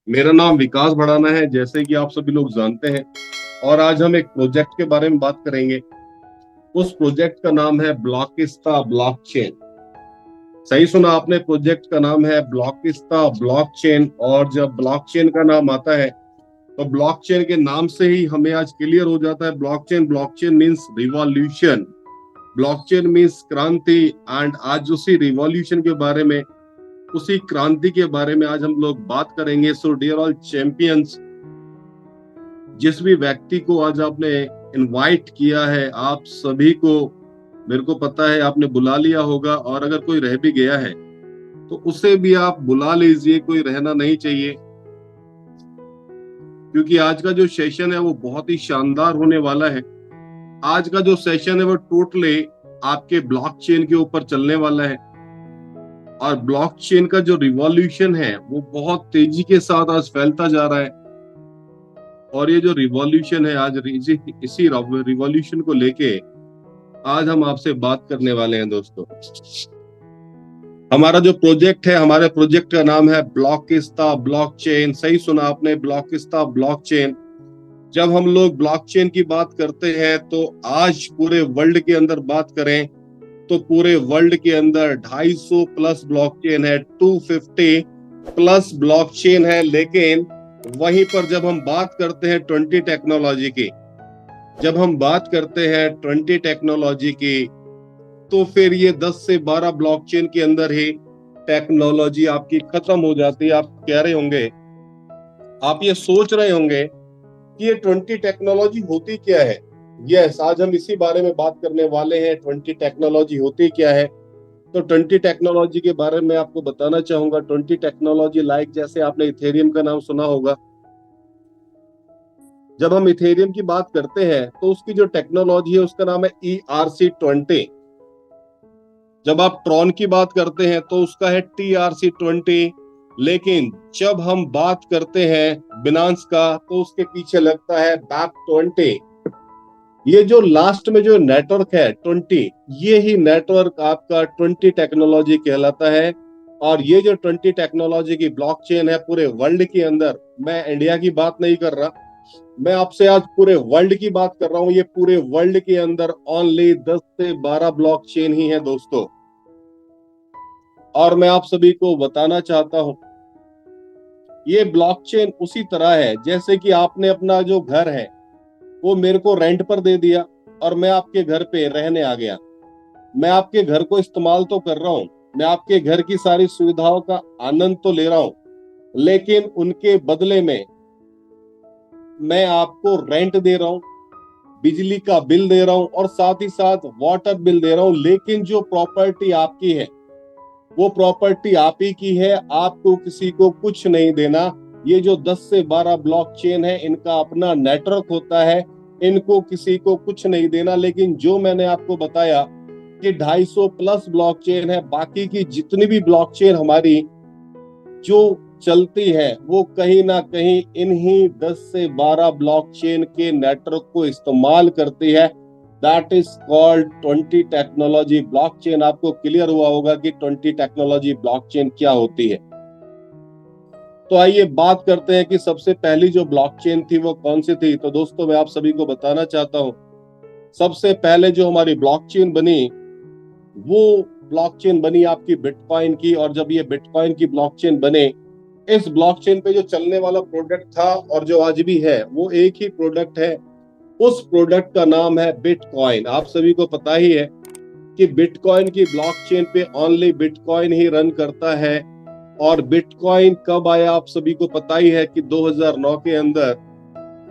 मेरा नाम विकास भड़ाना है, जैसे कि आप सभी लोग जानते हैं। और आज हम एक प्रोजेक्ट के बारे में बात करेंगे। उस प्रोजेक्ट का नाम है ब्लॉकिस्ता ब्लॉकचेन। सही सुना आपने, प्रोजेक्ट का नाम है ब्लॉकिस्ता ब्लॉकचेन। और जब ब्लॉकचेन का नाम आता है तो ब्लॉकचेन के नाम से ही हमें आज क्लियर हो जाता है। Blockchain blockchain means revolution, blockchain means क्रांति। एंड आज उसी रिवॉल्यूशन के बारे में, उसी क्रांति के बारे में आज हम लोग बात करेंगे। सो डियर ऑल चैंपियंस, जिस भी व्यक्ति को आज आपने इनवाइट किया है, आप सभी को, मेरे को पता है आपने बुला लिया होगा। और अगर कोई रह भी गया है तो उसे भी आप बुला लीजिए, कोई रहना नहीं चाहिए। क्योंकि आज का जो सेशन है वो बहुत ही शानदार होने वाला है। आज का जो सेशन है वो टोटली आपके ब्लॉकचेन के ऊपर चलने वाला है। और ब्लॉकचेन का जो रिवॉल्यूशन है वो बहुत तेजी के साथ आज फैलता जा रहा है। और ये जो रिवॉल्यूशन है आज, इसी रिवॉल्यूशन को लेके आज हम आपसे बात करने वाले हैं दोस्तों। हमारा जो प्रोजेक्ट है, हमारे प्रोजेक्ट का नाम है ब्लॉकिस्ता ब्लॉकचेन। सही सुना आपने, ब्लॉकिस्ता ब्लॉकचेन। जब हम लोग ब्लॉकचेन की बात करते हैं तो आज पूरे वर्ल्ड के अंदर बात करें तो पूरे वर्ल्ड के अंदर 250 प्लस ब्लॉकचेन है, 250 प्लस ब्लॉकचेन है। लेकिन वहीं पर जब हम बात करते हैं 20 टेक्नोलॉजी की, जब हम बात करते हैं 20 टेक्नोलॉजी की, तो फिर ये 10 से 12 ब्लॉकचेन के अंदर ही टेक्नोलॉजी आपकी खत्म हो जाती है। आप कह रहे होंगे, आप ये सोच रहे होंगे कि ये 20 टेक्नोलॉजी होती क्या है। यस, आज हम इसी बारे में बात करने वाले हैं, 20 टेक्नोलॉजी होती क्या है। तो 20 टेक्नोलॉजी के बारे में आपको बताना चाहूंगा। 20 टेक्नोलॉजी लाइक, जैसे आपने इथेरियम का नाम सुना होगा। जब हम इथेरियम की बात करते हैं तो उसकी जो टेक्नोलॉजी है उसका नाम है ERC20। जब आप ट्रॉन की बात करते हैं तो उसका है TRC20। लेकिन जब हम बात करते हैं बिनांस का तो उसके पीछे लगता है BAP20। ये जो लास्ट में जो नेटवर्क है 20, ये ही नेटवर्क आपका 20 टेक्नोलॉजी कहलाता है। और ये जो 20 टेक्नोलॉजी की ब्लॉकचेन है पूरे वर्ल्ड के अंदर, मैं इंडिया की बात नहीं कर रहा, मैं आपसे आज पूरे वर्ल्ड की बात कर रहा हूं। ये पूरे वर्ल्ड के अंदर ओनली 10 से 12 ब्लॉकचेन ही है दोस्तों। और मैं आप सभी को बताना चाहता हूं, ये ब्लॉकचेन उसी तरह है जैसे कि आपने अपना जो घर है वो मेरे को रेंट पर दे दिया और मैं आपके घर पे रहने आ गया। मैं आपके घर को इस्तेमाल तो कर रहा हूँ, मैं आपके घर की सारी सुविधाओं का आनंद तो ले रहा हूँ, लेकिन उनके बदले में मैं आपको रेंट दे रहा हूँ, बिजली का बिल दे रहा हूँ और साथ ही साथ वाटर बिल दे रहा हूँ। लेकिन जो प्रॉपर्टी आपकी है वो प्रॉपर्टी आप ही की है, आपको किसी को कुछ नहीं देना। ये जो 10 से 12 ब्लॉकचेन है इनका अपना नेटवर्क होता है, इनको किसी को कुछ नहीं देना। लेकिन जो मैंने आपको बताया कि 250 प्लस ब्लॉकचेन है, बाकी की जितनी भी ब्लॉकचेन हमारी जो चलती है वो कहीं ना कहीं इन्हीं 10 से 12 ब्लॉकचेन के नेटवर्क को इस्तेमाल करती है। That is called 20 technology blockchain. आपको क्लियर हुआ होगा कि 20 टेक्नोलॉजी ब्लॉकचेन क्या होती है। तो आइए बात करते हैं कि सबसे पहली जो ब्लॉकचेन थी वो कौन सी थी। तो दोस्तों मैं आप सभी को बताना चाहता हूं, सबसे पहले जो हमारी ब्लॉकचेन बनी वो ब्लॉकचेन बनी आपकी बिटकॉइन की। और जब ये बिटकॉइन की ब्लॉकचेन बने, इस ब्लॉकचेन पे जो चलने वाला प्रोडक्ट था और जो आज भी है वो एक ही प्रोडक्ट है। उस प्रोडक्ट का नाम है बिटकॉइन। आप सभी को पता ही है कि बिटकॉइन की ब्लॉकचेन पे ओनली बिटकॉइन ही रन करता है। और बिटकॉइन कब आया आप सभी को पता ही है कि 2009 के अंदर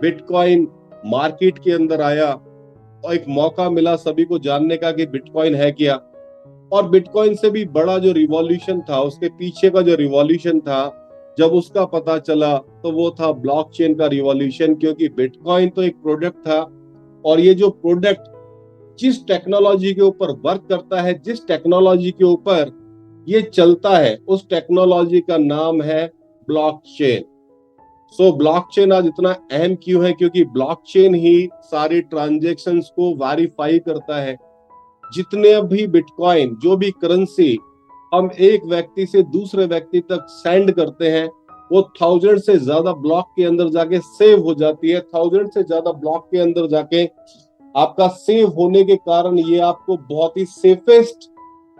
बिटकॉइन मार्केट के अंदर आया और एक मौका मिला सभी को जानने का कि बिटकॉइन है क्या। और बिटकॉइन से भी बड़ा जो रिवॉल्यूशन था, उसके पीछे का जो रिवॉल्यूशन था, जब उसका पता चला तो वो था ब्लॉकचेन का रिवॉल्यूशन। क्योंकि बिटकॉइन तो एक प्रोडक्ट था और ये जो प्रोडक्ट जिस टेक्नोलॉजी के ऊपर वर्क करता है, जिस टेक्नोलॉजी के ऊपर ये चलता है, उस टेक्नोलॉजी का नाम है ब्लॉकचेन। सो ब्लॉकचेन आज इतना अहम क्यों है? क्योंकि ब्लॉकचेन ही सारी ट्रांजेक्शन्स को वेरीफाई करता है। जितने भी बिटकॉइन, जो भी करेंसी हम एक व्यक्ति से दूसरे व्यक्ति तक सेंड करते हैं, वो 1000 से ज्यादा ब्लॉक के अंदर जाके सेव हो जाती है। 1000 से ज्यादा ब्लॉक के अंदर जाके आपका सेव होने के कारण ये आपको बहुत ही सेफेस्ट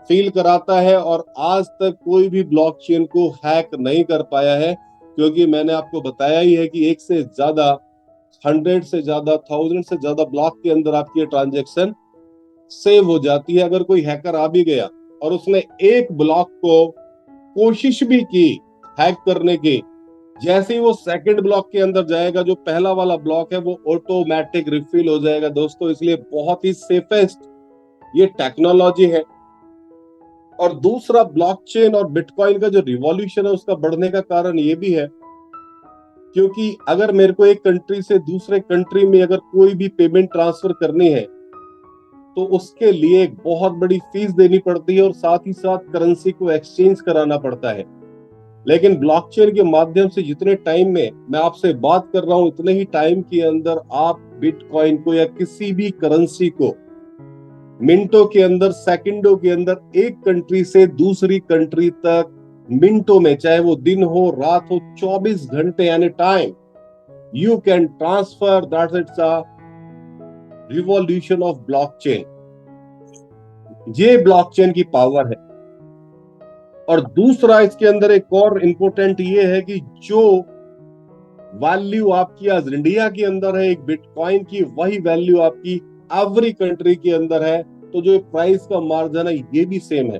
फील कराता है, और आज तक कोई भी ब्लॉकचेन को हैक नहीं कर पाया है, क्योंकि मैंने आपको बताया ही है कि 100 से ज्यादा 1000 से ज्यादा ब्लॉक के अंदर आपकी ये ट्रांजेक्शन सेव हो जाती है। अगर कोई हैकर आ भी गया और उसने एक ब्लॉक को कोशिश भी की हैक करने की, जैसे ही वो सेकंड ब्लॉक के अंदर जाएगा, जो पहला वाला ब्लॉक है वो ऑटोमेटिक रिफिल हो जाएगा दोस्तों। इसलिए बहुत ही सेफेस्ट ये टेक्नोलॉजी है। और दूसरा, ब्लॉकचेन और बिटकॉइन का जो रिवॉल्यूशन है उसका बढ़ने का कारण ये भी है, क्योंकि अगर मेरे को एक कंट्री से दूसरे कंट्री में अगर कोई भी पेमेंट ट्रांसफर करनी है तो उसके लिए एक बहुत बड़ी फीस देनी पड़ती है, और साथ ही साथ करेंसी को एक्सचेंज कराना पड़ता है। लेकिन ब्लॉकचेन के माध्यम से जितने टाइम में मैं आपसे बात कर रहा हूं, उतने ही टाइम के अंदर आप बिटकॉइन को या किसी भी करेंसी को मिनटों के अंदर, सेकंडों के अंदर एक कंट्री से दूसरी कंट्री तक मिनटों में, चाहे वो दिन हो रात हो, 24 घंटे any time you can transfer. That's it's a revolution of blockchain. ये ब्लॉकचेन की पावर है। और दूसरा, इसके अंदर एक और इंपॉर्टेंट ये है कि जो वैल्यू आपकी आज इंडिया के अंदर है एक बिटकॉइन की, वही वैल्यू आपकी एवरी कंट्री के अंदर है। तो जो प्राइस का मार्जिन है ये भी सेम है,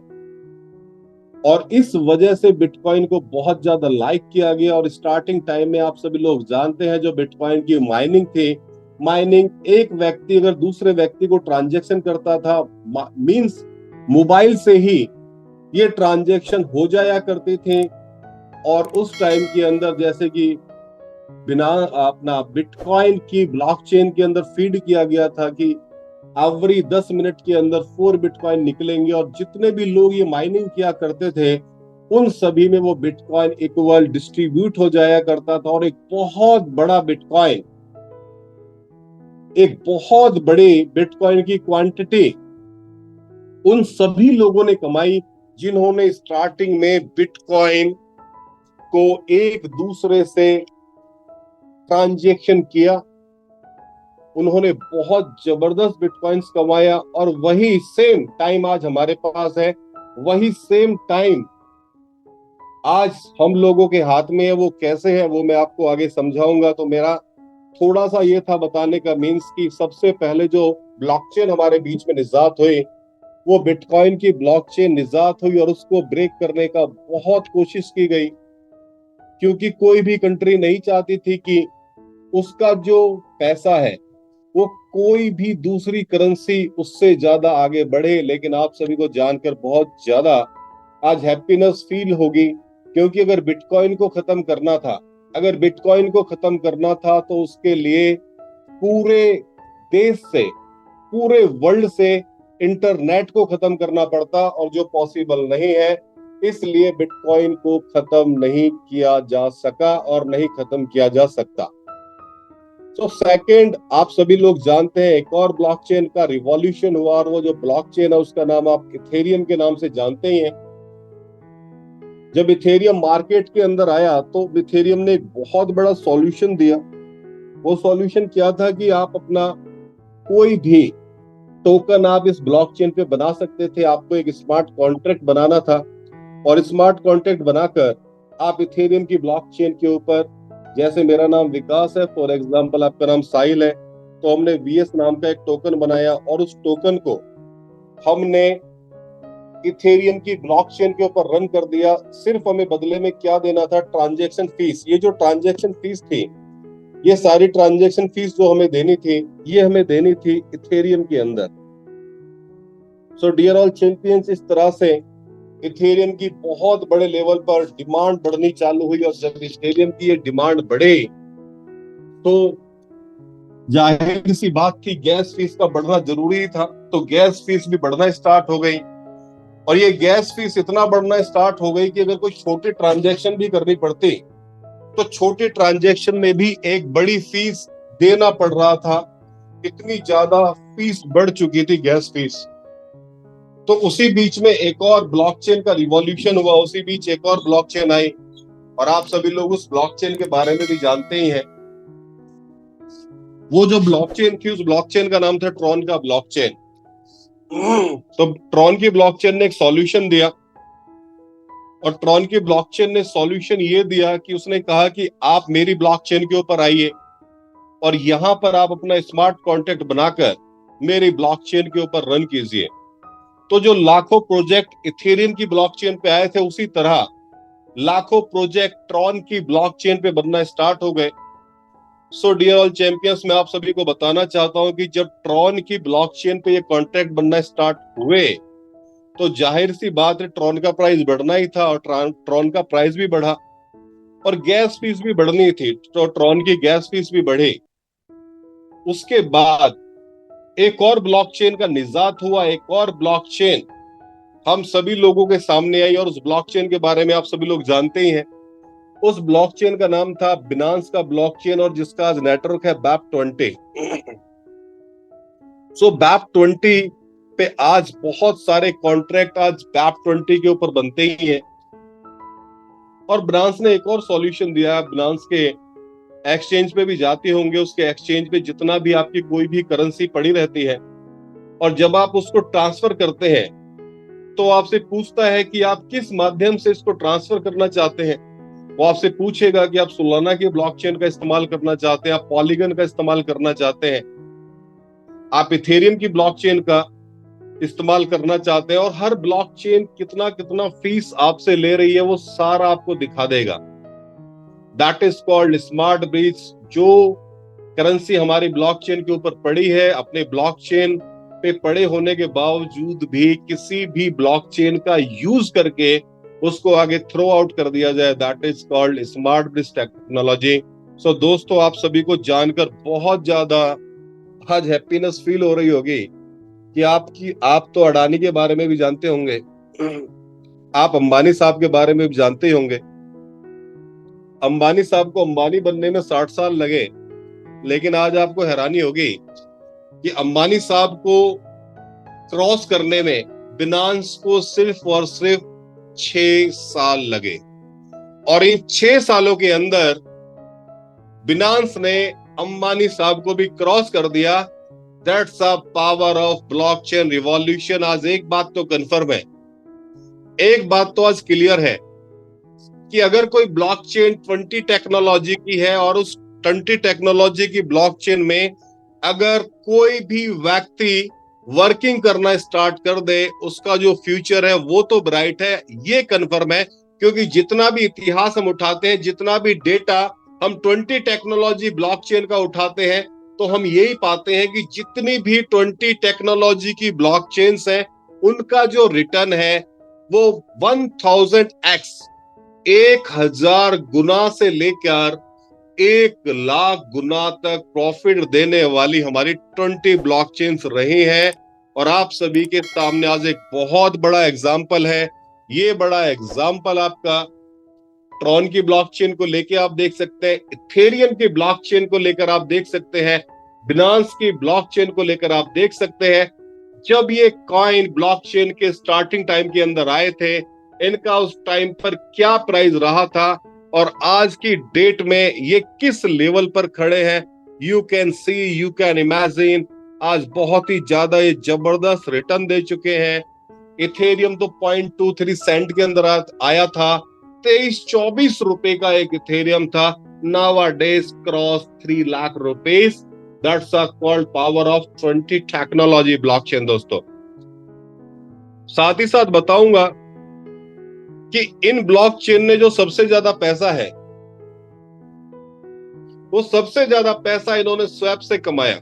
और इस वजह से बिटकॉइन को बहुत ज्यादा लाइक किया गया। और स्टार्टिंग टाइम में आप सभी लोग जानते हैं, जो बिटकॉइन की माइनिंग थी, माइनिंग एक व्यक्ति अगर दूसरे व्यक्ति को ट्रांजेक्शन करता था, मींस मोबाइल से ही ये ट्रांजेक्शन हो जाया करती थी। और उस टाइम के अंदर जैसे कि बिना अपना बिटकॉइन की ब्लॉकचेन के अंदर फीड किया गया था कि एवरी 10 मिनट के अंदर 4 बिटकॉइन निकलेंगे, और जितने भी लोग ये माइनिंग किया करते थे उन सभी में वो बिटकॉइन इक्वल डिस्ट्रीब्यूट हो जाया करता था। और एक बहुत बड़ा बिटकॉइन, एक बहुत बड़ी बिटकॉइन की क्वांटिटी उन सभी लोगों ने कमाई जिन्होंने स्टार्टिंग में बिटकॉइन को एक दूसरे से ट्रांजेक्शन किया। उन्होंने बहुत जबरदस्त बिटकॉइंस कमाया, और वही सेम टाइम आज हमारे पास है, वही सेम टाइम आज हम लोगों के हाथ में है। वो कैसे है वो मैं आपको आगे समझाऊंगा। तो मेरा थोड़ा सा ये था बताने का मीन्स कि सबसे पहले जो ब्लॉकचेन हमारे बीच में निजात हुई, वो बिटकॉइन की ब्लॉकचेन निजात हुई, और उसको ब्रेक करने का बहुत कोशिश की गई, क्योंकि कोई भी कंट्री नहीं चाहती थी कि उसका जो पैसा है वो कोई भी दूसरी करेंसी उससे ज्यादा आगे बढ़े। लेकिन आप सभी को जानकर बहुत ज्यादा आज हैप्पीनेस फील होगी, क्योंकि अगर बिटकॉइन को खत्म करना था, अगर बिटकॉइन को खत्म करना था तो उसके लिए पूरे देश से, पूरे वर्ल्ड से इंटरनेट को खत्म करना पड़ता, और जो पॉसिबल नहीं है। इसलिए बिटकॉइन को खत्म नहीं किया जा सका और नहीं खत्म किया जा सकता। तो सेकंड, आप सभी लोग जानते हैं एक और ब्लॉकचेन का रिवॉल्यूशन हुआ, और वो जो ब्लॉकचेन है उसका नाम आप इथेरियम के नाम से जानते ही हैं। जब इथेरियम मार्केट के अंदर आया तो इथेरियम ने एक बहुत बड़ा सॉल्यूशन दिया। वो सॉल्यूशन क्या था कि आप अपना कोई भी टोकन आप इस ब्लॉकचेन पे बना सकते थे। आपको एक स्मार्ट कॉन्ट्रैक्ट बनाना था, और स्मार्ट कॉन्ट्रैक्ट बनाकर आप इथेरियम की ब्लॉकचेन के ऊपर, जैसे मेरा नाम विकास है, फॉर एग्जांपल आपका नाम साहिल है, तो हमने वीएस नाम का एक टोकन बनाया, और उस टोकन को हमने इथेरियम की ब्लॉकचेन के ऊपर रन कर दिया। सिर्फ हमें बदले में क्या देना था? Transaction fees. ये जो ट्रांजैक्शन फीस थी, ये सारी ट्रांजैक्शन फीस जो हमें देनी थी, ये हमें देनी थी इथेरियम के अंदर। सो डियर ऑल चैंपियंस, इस तरह से इथेरियम की बहुत बड़े लेवल पर डिमांड बढ़नी चालू हुई, और जब इथेरियम की ये डिमांड बढ़े तो जाहिर सी बात थी गैस फीस का बढ़ना जरूरी था। तो गैस फीस भी बढ़ना स्टार्ट हो गई, और ये गैस फीस इतना बढ़ना स्टार्ट हो गई कि अगर कोई छोटी ट्रांजैक्शन भी करनी पड़ती तो छोटे ट्रांजैक्शन में भी एक बड़ी फीस देना पड़ रहा था। इतनी ज्यादा फीस बढ़ चुकी थी, गैस फीस। तो उसी बीच में एक और ब्लॉकचेन का रिवॉल्यूशन हुआ, उसी बीच एक और ब्लॉकचेन आई, और आप सभी लोग उस ब्लॉकचेन के बारे में भी जानते ही हैं। वो जो ब्लॉकचेन थी, उस ब्लॉकचेन का नाम था ट्रॉन का ब्लॉकचेन। तो ट्रॉन की ब्लॉकचेन ने एक सॉल्यूशन दिया, और ट्रॉन की ब्लॉकचेन ने सॉल्यूशन ये दिया कि उसने कहा कि आप मेरी ब्लॉकचेन के ऊपर आइए और यहां पर आप अपना स्मार्ट कॉन्ट्रैक्ट बनाकर मेरी ब्लॉकचेन के ऊपर रन कीजिए। तो जो लाखों प्रोजेक्ट इथेरियम की ब्लॉकचेन पे आए थे, उसी तरह लाखों प्रोजेक्ट ट्रॉन की ब्लॉकचेन पे बनना स्टार्ट हो गए। सो डियर ऑल चैंपियंस, मैं आप सभी को बताना चाहता हूं कि जब ट्रॉन की ब्लॉकचेन पे ये कॉन्ट्रैक्ट बनना स्टार्ट हुए, तो जाहिर सी बात है ट्रॉन का प्राइस बढ़ना ही था, और ट्रॉन का प्राइस भी बढ़ा और गैस फीस भी बढ़नी थी, तो ट्रॉन की गैस फीस भी बढ़ी। उसके बाद एक और ब्लॉकचेन का निजात हुआ, एक और ब्लॉकचेन हम सभी लोगों के सामने आई, और उस ब्लॉकचेन के बारे में आप सभी लोग जानते ही हैं। उस ब्लॉकचेन का नाम था बिनांस का ब्लॉकचेन, और जिसका आज नेटवर्क है BAP20। सो BAP20 पे आज बहुत सारे कॉन्ट्रैक्ट आज BAP20 के ऊपर बनते ही हैं। और बिनांस ने एक और सॉल्यूशन दिया है। बिनांस के एक्सचेंज पे भी जाते होंगे, उसके एक्सचेंज पे जितना भी आपकी कोई भी करेंसी पड़ी रहती है, और जब आप उसको ट्रांसफर करते हैं तो आपसे पूछता है कि आप किस माध्यम से इसको ट्रांसफर करना चाहते हैं। वो आपसे पूछेगा कि आप सोलाना की ब्लॉकचेन का इस्तेमाल करना चाहते हैं, आप पॉलीगन का इस्तेमाल करना चाहते हैं, आप इथेरियम की ब्लॉकचेन का इस्तेमाल करना चाहते हैं, और हर ब्लॉकचेन कितना कितना फीस आपसे ले रही है वो सारा आपको दिखा देगा। That is called smart bridge. जो करेंसी हमारी ब्लॉकचेन के ऊपर पड़ी है, अपने ब्लॉकचेन पे पड़े होने के बावजूद भी किसी भी ब्लॉकचेन का यूज करके उसको आगे थ्रो आउट कर दिया जाए, that is called smart bridge technology. So दोस्तों, आप सभी को जानकर बहुत ज्यादा आज हैप्पीनेस फील हो रही होगी कि आप तो अडानी के बारे में भी जानते होंगे, आप अंबानी साहब के बारे में भी जानते ही होंगे। अंबानी साहब को अंबानी बनने में 60 साल लगे, लेकिन आज आपको हैरानी होगी कि अंबानी साहब को क्रॉस करने में बिनांस को सिर्फ और सिर्फ 6 साल लगे, और इन 6 सालों के अंदर बिनांस ने अंबानी साहब को भी क्रॉस कर दिया। That's a power of blockchain revolution. आज एक बात तो कंफर्म है, एक बात तो आज क्लियर है कि अगर कोई ब्लॉकचेन 20 टेक्नोलॉजी की है, और उस 20 टेक्नोलॉजी की ब्लॉकचेन में अगर कोई भी व्यक्ति वर्किंग करना स्टार्ट कर दे, उसका जो फ्यूचर है वो तो ब्राइट है, ये कंफर्म है। क्योंकि जितना भी इतिहास हम उठाते हैं, जितना भी डेटा हम 20 टेक्नोलॉजी ब्लॉकचेन का उठाते हैं, तो हम यही पाते हैं कि जितनी भी 20 टेक्नोलॉजी की ब्लॉकचेन्स हैं, उनका जो रिटर्न है वो 1000x, 1000 गुना से लेकर 1 लाख गुना तक प्रॉफिट देने वाली हमारी 20 ब्लॉकचेन्स रही हैं। और आप सभी के सामने आज एक बहुत बड़ा एग्जाम्पल है। ये बड़ा एग्जाम्पल आपका ट्रॉन की ब्लॉकचेन को लेकर आप देख सकते हैं, इथेरियम की ब्लॉकचेन को लेकर आप देख सकते हैं, बिनांस की ब्लॉकचेन को लेकर आप देख सकते हैं। जब ये कॉइन ब्लॉकचेन के स्टार्टिंग टाइम के अंदर आए थे, इनका उस टाइम पर क्या प्राइस रहा था, और आज की डेट में ये किस लेवल पर खड़े हैं, you can see, you can imagine. आज बहुत ही ज्यादा ये जबरदस्त रिटर्न दे चुके हैं। इथेरियम तो 0.23 सेंट के अंदर आया था, 23-24 रुपए का एक इथेरियम था। nowadays cross 3 lakh rupees. That's a called power of 20 technology blockchain. दोस्तों, साथ ही साथ बताऊंगा कि इन ब्लॉकचेन ने जो सबसे ज्यादा पैसा है, वो सबसे ज्यादा पैसा इन्होंने स्वैप से कमाया।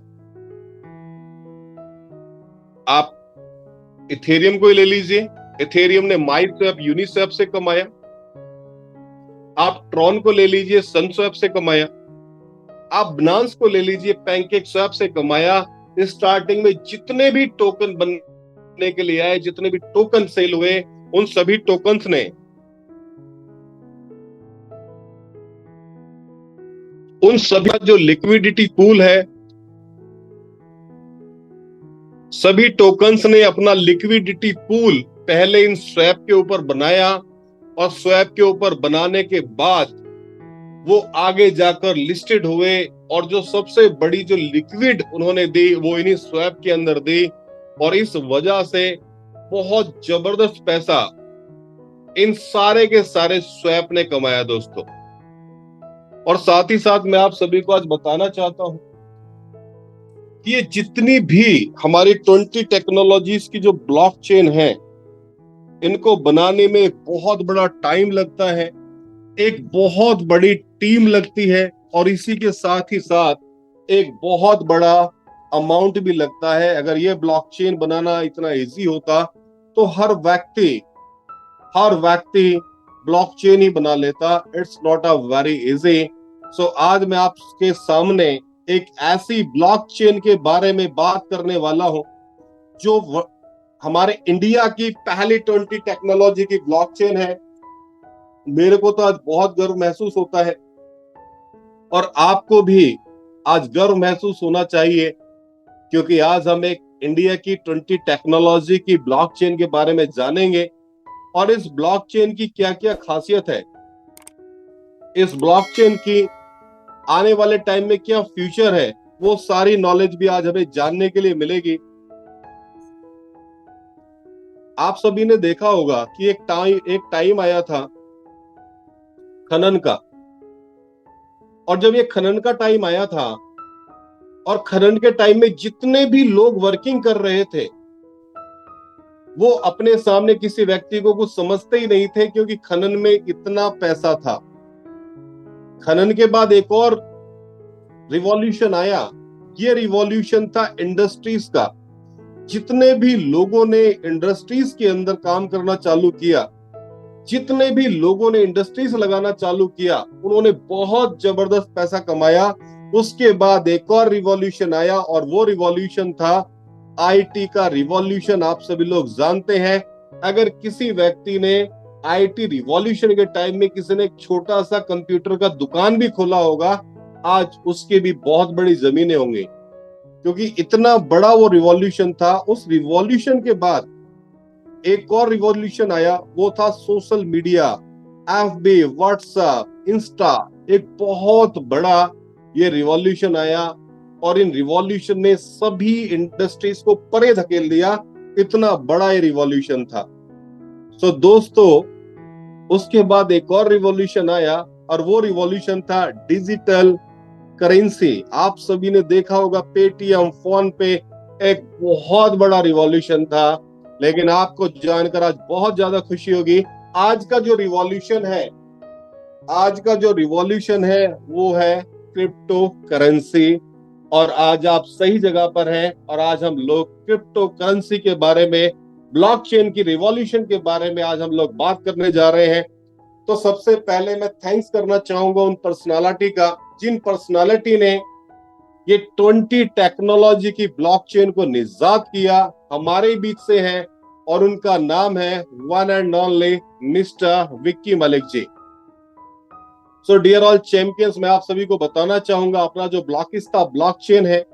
आप इथेरियम को ही ले लीजिए, इथेरियम ने माइस्वैप, यूनिस्वैप से कमाया। आप ट्रॉन को ले लीजिए, सनस्वैप से कमाया। आप बिनांस को ले लीजिए, पैनकेक स्वैप से कमाया। स्टार्टिंग में जितने भी टोकन बनने के लिए आए, जितने भी टोकन सेल हुए, उन सभी टोकन्स ने, उन सभी जो लिक्विडिटी पूल है, सभी टोकन्स ने अपना लिक्विडिटी पूल पहले इन स्वैप के ऊपर बनाया, और स्वैप के ऊपर बनाने के बाद वो आगे जाकर लिस्टेड हुए, और जो सबसे बड़ी जो लिक्विड उन्होंने दी वो इन्हीं स्वैप के अंदर दी, और इस वजह से बहुत जबरदस्त पैसा इन सारे के सारे स्वैप ने कमाया दोस्तों। और साथ ही साथ मैं आप सभी को आज बताना चाहता हूं कि ये जितनी भी हमारी 20 टेक्नोलॉजीज की जो ब्लॉकचेन है, इनको बनाने में एक बहुत बड़ा टाइम लगता है, एक बहुत बड़ी टीम लगती है, और इसी के साथ ही साथ एक बहुत बड़ा अमाउंट भी लगता है। अगर ये ब्लॉकचेन बनाना इतना इजी होता तो हर व्यक्ति ब्लॉकचेन ही बना लेता। It's not a very easy. So आज मैं आपके सामने एक ऐसी ब्लॉकचेन के बारे में बात करने वाला हूं जो हमारे इंडिया की पहली 20 टेक्नोलॉजी की ब्लॉकचेन है। मेरे को तो आज बहुत गर्व महसूस होता है, और आपको भी आज गर्व महसूस होना चाहिए, क्योंकि आज हम एक इंडिया की 20 टेक्नोलॉजी की ब्लॉकचेन के बारे में जानेंगे, और इस ब्लॉकचेन की क्या क्या खासियत है, इस ब्लॉकचेन की आने वाले टाइम में क्या फ्यूचर है, वो सारी नॉलेज भी आज हमें जानने के लिए मिलेगी। आप सभी ने देखा होगा कि एक टाइम आया था खनन का, और जब ये खनन का टाइम आया था, और खनन के टाइम में जितने भी लोग वर्किंग कर रहे थे वो अपने सामने किसी व्यक्ति को कुछ समझते ही नहीं थे, क्योंकि खनन में इतना पैसा था। खनन के बाद एक और रिवॉल्यूशन आया। ये रिवॉल्यूशन था इंडस्ट्रीज का। जितने भी लोगों ने इंडस्ट्रीज के अंदर काम करना चालू किया, जितने भी लोगों ने इंडस्ट्रीज लगाना चालू किया, उन्होंने बहुत जबरदस्त पैसा कमाया। उसके बाद एक और रिवॉल्यूशन आया, और वो रिवॉल्यूशन था आईटी का रिवॉल्यूशन। आप सभी लोग जानते हैं, अगर किसी व्यक्ति ने आईटी रिवॉल्यूशन के टाइम में किसी ने एक छोटा सा कंप्यूटर का दुकान भी खोला होगा, आज उसके भी बहुत बड़ी जमीनें होंगी, क्योंकि इतना बड़ा वो रिवॉल्यूशन था। उस रिवॉल्यूशन के बाद एक और रिवॉल्यूशन आया, वो था social media, FB, WhatsApp, Insta. एक बहुत बड़ा ये रिवॉल्यूशन आया, और इन रिवॉल्यूशन ने सभी इंडस्ट्रीज को परे धकेल दिया। इतना बड़ा ये रिवॉल्यूशन था। सो दोस्तों, उसके बाद एक और रिवॉल्यूशन आया, और वो रिवॉल्यूशन था डिजिटल करेंसी। आप सभी ने देखा होगा पेटीएम, फोन पे, एक बहुत बड़ा रिवॉल्यूशन था। लेकिन आपको जानकर आज बहुत ज्यादा खुशी होगी, आज का जो रिवॉल्यूशन है वो है क्रिप्टो करेंसी। और आज आप सही जगह पर हैं, और आज हम लोग क्रिप्टो करेंसी के बारे में, ब्लॉकचेन की रिवॉल्यूशन के बारे में आज हम लोग बात करने जा रहे हैं। तो सबसे पहले मैं थैंक्स करना चाहूंगा उन पर्सनालिटी का, जिन पर्सनालिटी ने ये 20 टेक्नोलॉजी की ब्लॉकचेन को निजात किया, हमारे बीच से है, और उनका नाम है one and only mister Vicky Malik ji. So dear all champions, मैं आप सभी को बताना चाहूंगा, अपना जो ब्लॉकिस्ता ब्लॉकचेन है,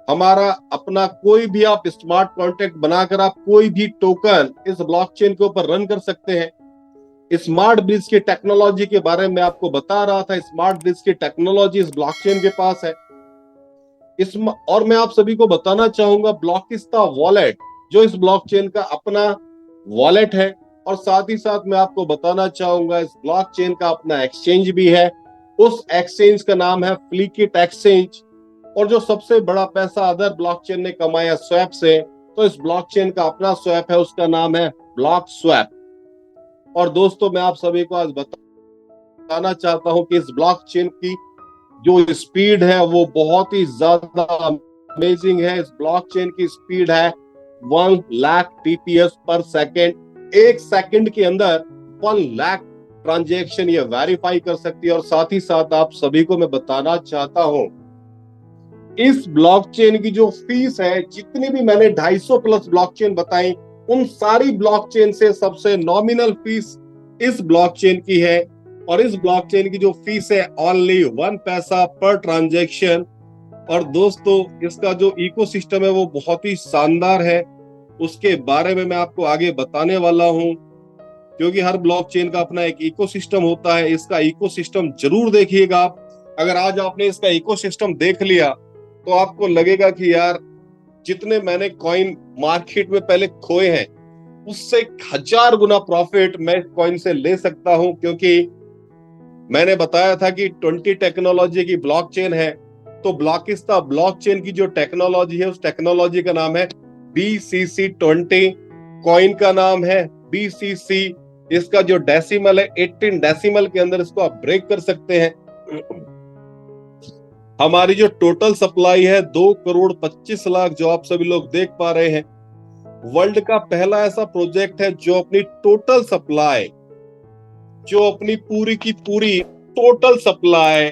हमारा अपना कोई भी आप स्मार्ट कॉन्ट्रैक्ट बनाकर आप कोई भी टोकन इस ब्लॉकचेन के ऊपर रन कर सकते हैं। स्मार्ट ब्रिज की टेक्नोलॉजी के बारे में आपको बता रहा था, स्मार्ट ब्रिज की टेक्नोलॉजी इस ब्लॉकचेन के पास है। और मैं आप सभी को बताना चाहूंगा ब्लॉकिस्ता वॉलेट, जो इस ब्लॉकचेन का अपना वॉलेट है, और साथ ही साथ मैं आपको बताना चाहूंगा इस ब्लॉकचेन का अपना एक्सचेंज भी है। उस एक्सचेंज का नाम है फ्लीकिट एक्सचेंज। और जो सबसे बड़ा पैसा अदर ब्लॉकचेन ने कमाया स्वैप से, तो इस ब्लॉकचेन का अपना स्वैप है, उसका नाम है ब्लॉक स्वैप। और दोस्तों, मैं आप सभी को आज बताना चाहता हूं कि इस ब्लॉकचेन की जो स्पीड है वो बहुत ही ज्यादा अमेजिंग है। इस ब्लॉकचेन की स्पीड है 1 लाख TPS पर सेकेंड। एक सेकंड के अंदर 1 लाख ट्रांजैक्शन ये वेरीफाई कर सकती है। और साथ ही साथ आप सभी को मैं बताना चाहता हूं, इस ब्लॉकचेन की जो फीस है, जितनी भी मैंने 250 प्लस ब्लॉकचेन बताई, उन सारी ब्लॉकचेन से सबसे नॉमिनल फीस इस ब्लॉकचेन की है। और इस ब्लॉकचेन की जो फीस है ओनली 1 पैसा पर ट्रांजैक्शन। और दोस्तों, इसका जो इकोसिस्टम है वो बहुत ही शानदार है, उसके बारे में मैं आपको आगे बताने वाला हूं। क्योंकि हर ब्लॉकचेन का अपना एक इकोसिस्टम होता है। इसका इकोसिस्टम जरूर देखिएगा आप। अगर आज आपने इसका इकोसिस्टम देख लिया तो आपको लगेगा कि यार जितने मैंने कॉइन मार्केट में पहले खोए हैं उससे 1000 गुना प्रॉफिट मैं इस कॉइन से ले सकता हूं, क्योंकि मैंने बताया था कि 20 टेक्नोलॉजी की ब्लॉकचेन है। तो ब्लॉकिस्ता ब्लॉकचेन की जो टेक्नोलॉजी है उस टेक्नोलॉजी का नाम है BCC20। कॉइन का नाम है BCC। इसका जो डेसिमल है 18 डेसिमल के अंदर इसको आप ब्रेक कर सकते हैं। हमारी जो टोटल सप्लाई है 2,25,00,000 जो आप सभी लोग देख पा रहे हैं। वर्ल्ड का पहला ऐसा प्रोजेक्ट है जो अपनी टोटल सप्लाई, जो अपनी पूरी की पूरी टोटल सप्लाई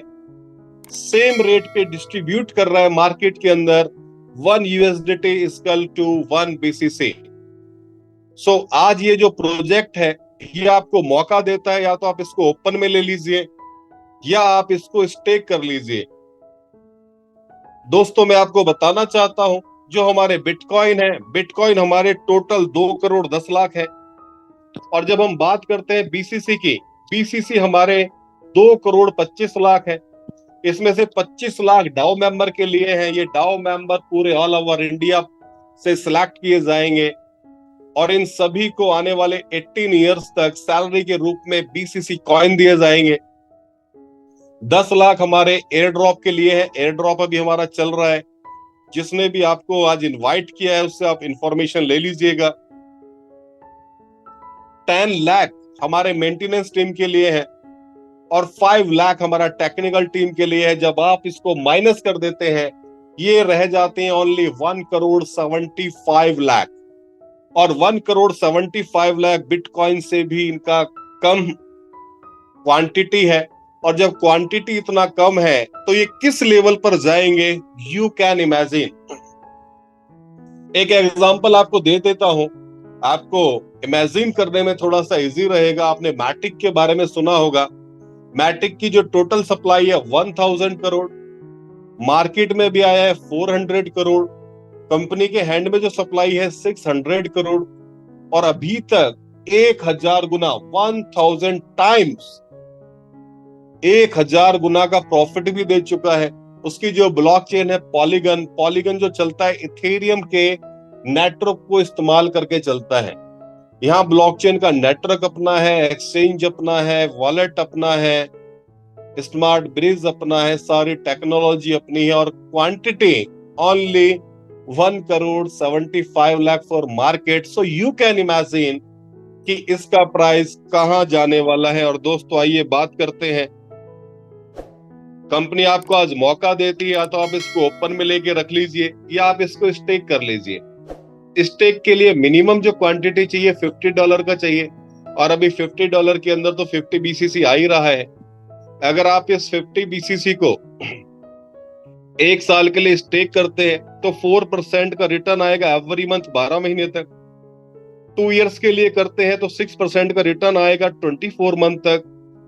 सेम रेट पे डिस्ट्रीब्यूट कर रहा है मार्केट के अंदर। 1 USDT इक्वल टू 1 BCC। सो आज ये जो प्रोजेक्ट है ये आपको मौका देता है, या तो आप इसको ओपन में ले लीजिए या आप इसको स्टेक कर लीजिए। दोस्तों मैं आपको बताना चाहता हूं जो हमारे बिटकॉइन है, बिटकॉइन हमारे टोटल 2,10,00,000 है। और जब हम बात करते हैं BCC की, BCC हमारे 2,25,00,000 है। इसमें से 25 लाख डाओ मेंबर के लिए हैं। ये डाओ मेंबर पूरे ऑल ओवर इंडिया से सिलेक्ट किए जाएंगे और इन सभी को आने वाले 18 ईयर्स तक सैलरी के रूप में BCC कॉइन दिए जाएंगे। 10 लाख हमारे एयर ड्रॉप के लिए है। एयर ड्रॉप अभी हमारा चल रहा है। जिसने भी आपको आज इनवाइट किया है उससे आप इंफॉर्मेशन ले लीजिएगा। 10 लाख हमारे मेंटेनेंस टीम के लिए है और 5 लाख हमारा टेक्निकल टीम के लिए है। जब आप इसको माइनस कर देते हैं ये रह जाते हैं ओनली 1,75,00,000। और 1,75,00,000 बिटकॉइन से भी इनका कम क्वांटिटी है। और जब क्वांटिटी इतना कम है तो ये किस लेवल पर जाएंगे, यू कैन इमेजिन। एक एग्जांपल आपको दे देता हूं, आपको इमेजिन करने में थोड़ा सा इजी रहेगा। आपने मैटिक के बारे में सुना होगा। मैटिक की जो टोटल सप्लाई है 1,000 करोड़, मार्केट में भी आया है 400 करोड़, कंपनी के हैंड में जो सप्लाई है 600 करोड़, और अभी तक 1,000 गुना 1,000 टाइम्स 1,000 गुना का प्रॉफिट भी दे चुका है। उसकी जो ब्लॉकचेन है पॉलीगन, पॉलीगन जो चलता है इथेरियम के नेटवर्क को इस्तेमाल करके चलता है। यहाँ ब्लॉकचेन का नेटवर्क अपना है, एक्सचेंज अपना है, वॉलेट अपना है, स्मार्ट ब्रिज अपना है, सारी टेक्नोलॉजी अपनी है। और quantity only 1,75,00,000 for market. So you can imagine कि इसका प्राइस कहां जाने वाला है। और दोस्तों आइए बात करते हैं। कंपनी आपको आज मौका देती है, या तो आप इसको ओपन में लेके रख लीजिए या आप इसको स्टेक कर लीजिए। स्टेक के लिए मिनिमम जो क्वांटिटी चाहिए $50 का चाहिए, और अभी $50 के अंदर तो 50 BCC आ ही रहा है। अगर आप इस 50 BCC को 1 साल के लिए स्टेक करते हैं तो 4% का रिटर्न आएगा एवरी मंथ 12 महीने तक। 2 इयर्स के लिए करते हैं तो 6% का रिटर्न आएगा 24 मंथ तक।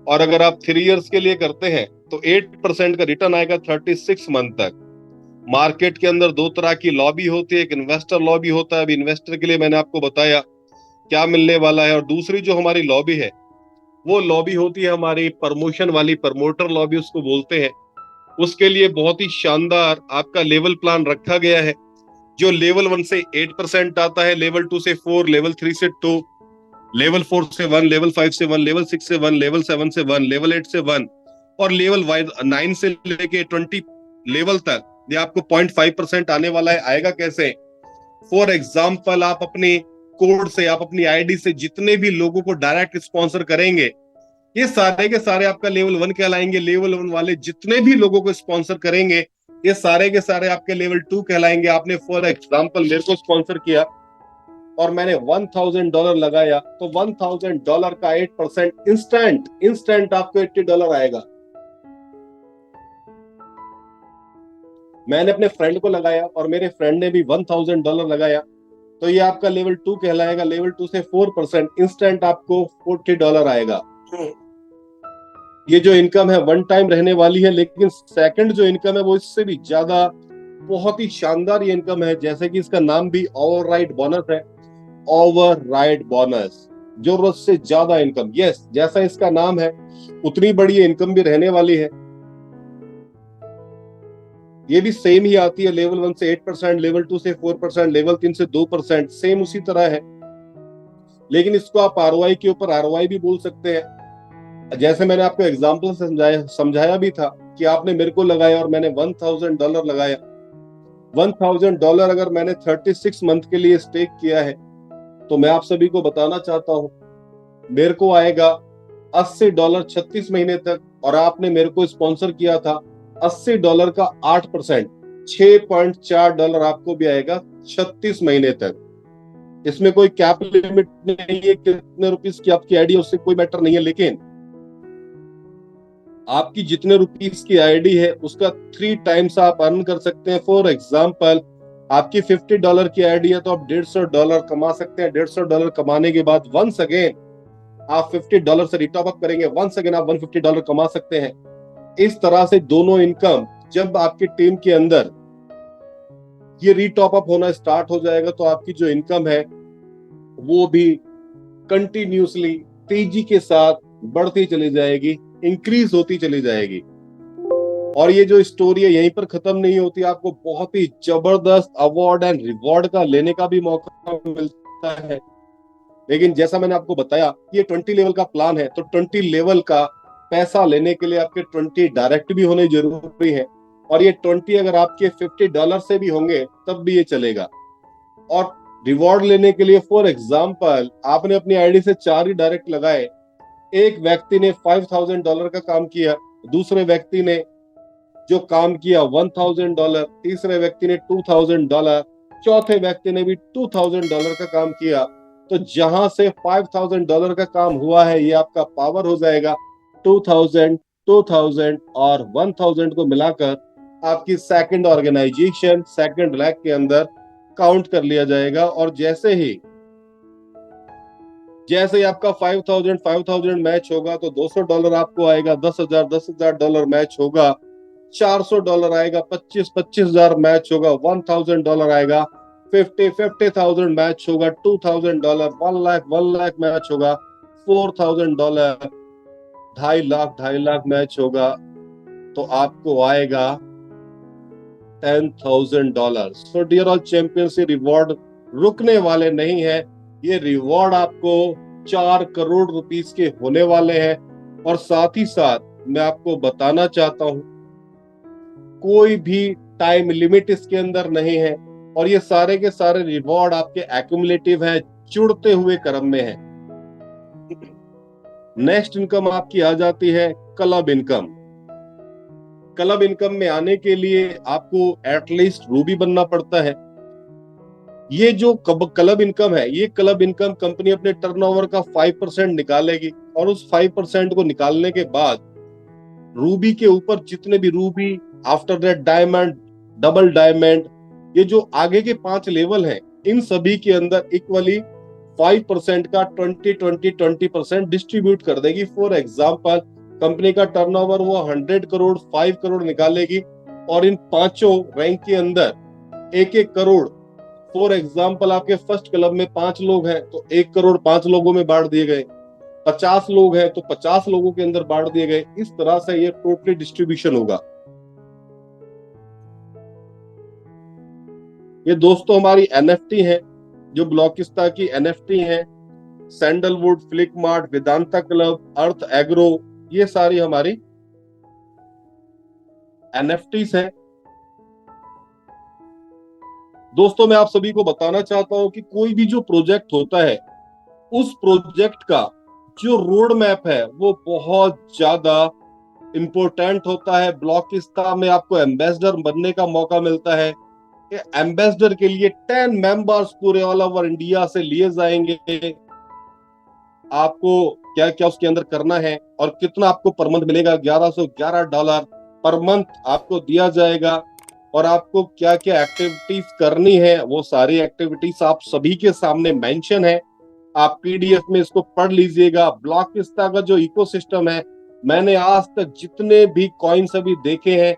और अगर आप 3 इयर्स के लिए करते हैं तो 8% का रिटर्न आएगा 36 मंथ तक। मार्केट के अंदर 2 तरह की लॉबी होती है, एक इन्वेस्टर लॉबी होता है। अब इन्वेस्टर के लिए मैंने आपको बताया क्या मिलने वाला है। और दूसरी जो हमारी लॉबी है वो लॉबी होती है हमारी प्रमोशन वाली, प्रमोटर लॉबी उसको बोलते हैं। उसके लिए बहुत ही शानदार आपका लेवल प्लान रखा गया है। जो लेवल 1 से 8% आता है, लेवल 2 से 4, लेवल 3 से 2, लेवल 4 से 1, लेवल 5 से 1, लेवल 6 से 1, लेवल 7 से 1, लेवल 8 से 1, और लेवल 9 से लेके 20 लेवल तक ये आपको 0.5% आने वाला है। आएगा कैसे? फॉर एग्जाम्पल आप अपने कोड से, आप अपनी आईडी से जितने भी लोगों को डायरेक्ट स्पॉन्सर करेंगे ये सारे के सारे आपका लेवल 1 कहलाएंगे। लेवल 1 वाले जितने भी लोगों को स्पॉन्सर करेंगे ये सारे के सारे आपके लेवल 2 कहलाएंगे। आपने फॉर एग्जाम्पल मेरे को स्पॉन्सर किया और मैंने $1,000 लगाया तो $1,000 का 8% इंस्टेंट आपको $80 आएगा। मैंने अपने फ्रेंड को लगाया और मेरे फ्रेंड ने भी $1,000 लगाया तो ये आपका लेवल 2 कहलाएगा। लेवल 2 से 4% इंस्टेंट आपको $40 आएगा। ये जो इनकम है 1 टाइम रहने वाली है, लेकिन सेकंड जो इनकम है वो इससे भी ज्यादा बहुत ही शानदार ये इनकम है। जैसे कि इसका नाम भी ओवरराइड बोनस है। ओवरराइड बोनस जरूरत से ज्यादा इनकम। यस, जैसा इसका नाम है उतनी बड़ी इनकम भी रहने वाली है। ये भी सेम ही आती है, लेवल 1 से 8%, लेवल 2 से 4%, लेवल 3 से 2%, सेम उसी तरह है। लेकिन इसको आप आरओआई के ऊपर आरओआई भी बोल सकते हैं। जैसे मैंने आपको एग्जाम्पल से समझाया भी था कि आपने मेरे को लगाया और मैंने $1000 लगाया। $1000 अगर मैंने 36 मंथ के लिए स्टेक किया है, तो मैं आप सभी को बताना चाहता हूं मेरे को आएगा $80 36 महीने तक। और आपने मेरे को स्पॉन्सर किया था $80 का 8%, $6.4 आपको भी आएगा 36 महीने तक। इसमें कोई कैप लिमिट नहीं है, कितने रुपीस की आपकी आईडी है उससे कोई मैटर नहीं है। लेकिन आपकी जितने रुपीस की आईडी है उसका 3 टाइम्स आप अर्न कर सकते हैं। फॉर एग्जाम्पल, आपकी $50 की आईडी है तो आप $150 कमा सकते हैं। $150 कमाने के बाद वंस अगेन आप $50 से रिटॉप अप करेंगे, वंस अगेन आप $150 कमा सकते हैं। इस तरह से दोनों इनकम जब आपकी टीम के अंदर ये रीटॉप अप होना स्टार्ट हो जाएगा, तो आपकी जो इनकम है वो भी कंटिन्यूसली तेजी के साथ बढ़ती चली जाएगी, इंक्रीज होती चली जाएगी। और ये जो स्टोरी है यहीं पर खत्म नहीं होती, आपको बहुत ही जबरदस्त अवार्ड एंड रिवॉर्ड का लेने का भी मौका मिलता है। लेकिन जैसा मैंने आपको बताया ये 20 लेवल का प्लान है, तो 20 लेवल का पैसा लेने के लिए आपके 20 डायरेक्ट भी होने जरूरी है। और ये 20 अगर आपके $50 से भी होंगे तब भी ये चलेगा। और रिवॉर्ड लेने के लिए फॉर एग्जाम्पल आपने अपनी आईडी से 4 ही डायरेक्ट लगाए, एक व्यक्ति ने $5000 का काम किया, दूसरे व्यक्ति ने जो काम किया $1000, तीसरे व्यक्ति ने $2000, चौथे व्यक्ति ने भी $2000 का काम किया। तो जहां से $5000 का काम हुआ है ये आपका पावर हो जाएगा 2000, 2000 और 1000 को मिलाकर आपकी सेकंड ऑर्गेनाइजेशन, सेकंड रैंक के अंदर काउंट कर लिया जाएगा। और जैसे ही आपका 5000 मैच होगा तो $200 आपको आएगा, $10,000 मैच होगा, $400 आएगा, 25,000 मैच होगा, $1000 आएगा, 50,000 मैच होगा, $2000, 1 लाख मैच होगा, $4,000, 2.5 लाख मैच होगा, तो आपको आएगा $10,000। सो डियर ऑल चैंपियंस, ये रिवॉर्ड रुकने वाले नहीं है। ये रिवॉर्ड आपको 4 करोड़ रुपीस के होने वाले हैं। और साथ ही साथ मैं आपको बताना चाहता हूं कोई भी टाइम लिमिट इसके अंदर नहीं है। और ये सारे के सारे रिवॉर्ड आपके एक्यूमुलेटिव है, जुड़ते हुए क्रम में है। नेक्स्ट इनकम आपकी आ जाती है क्लब इनकम। क्लब इनकम में आने के लिए आपको एटलीस्ट रूबी बनना पड़ता है। ये जो क्लब इनकम है, ये क्लब इनकम कंपनी अपने टर्नओवर का 5% निकालेगी। और उस 5% को निकालने के बाद रूबी के ऊपर जितने भी Ruby, after that diamond, double diamond, ये जो आगे के 5 लेवल हैं, इन सभी के अंदर इक्वली 5% का 20% डिस्ट्रीब्यूट कर देगी। फॉर एग्जाम्पल, कंपनी का टर्नओवर वो 100 करोड़ 5 करोड़ निकालेगी और इन पांचों रैंक के अंदर 1-1 करोड़। फॉर एग्जाम्पल, आपके फर्स्ट क्लब में 5 लोग हैं तो 1 करोड़ 5 लोगों में बांट दिए गए, 50 लोग हैं तो 50 लोगों के अंदर बांट दिए गए। इस तरह से ये टोटली डिस्ट्रीब्यूशन होगा। ये दोस्तों हमारी एनएफटी है, जो ब्लॉकिस्ता की एनएफटी है। सैंडलवुड, फ्लिकमार्ट, वेदांता क्लब, अर्थ एग्रो, ये सारी हमारी एनएफटीज हैं। दोस्तों मैं आप सभी को बताना चाहता हूं कि कोई भी जो प्रोजेक्ट होता है उस प्रोजेक्ट का जो रोड मैप है वो बहुत ज्यादा इंपॉर्टेंट होता है। ब्लॉकिस्ता में आपको एम्बेसडर बनने का मौका मिलता है। एम्बेसडर के लिए 10 मेंबर्स पूरे ऑल ओवर इंडिया से लिए जाएंगे। आपको क्या क्या उसके अंदर करना है और कितना आपको पर मंथ मिलेगा, $1111 पर मंथ आपको दिया जाएगा। और आपको क्या क्या एक्टिविटीज करनी है वो सारी एक्टिविटीज आप सभी के सामने मेंशन है। आप पीडीएफ में इसको पढ़ लीजिएगा। ब्लॉकिस्ता का जो इकोसिस्टम है, मैंने आज तक जितने भी कॉइन्स अभी देखे हैं,